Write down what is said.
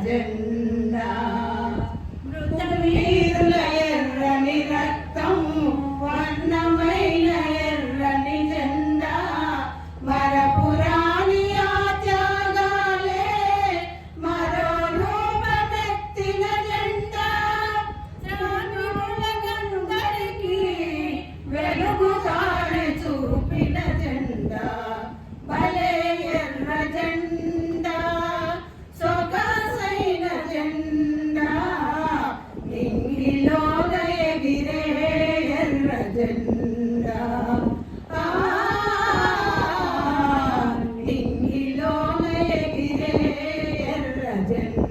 జెండా మృతవీరుల ఎర్రని రక్తం వర్ణమైన ఎర్రని జెండా మరపురాని ఆ త్యాగాలే మరో రూపమెత్తిన జెండా శ్రామికులకందరికీ వెలుగు తాళి చూపిన జెండా భలే ఎర్ర జెండా సొగసైన జెండా నింగిలోన ఎగిరే ఎర్ర జెండా నింగిలోన ఎగిరే ఎర్ర జెండా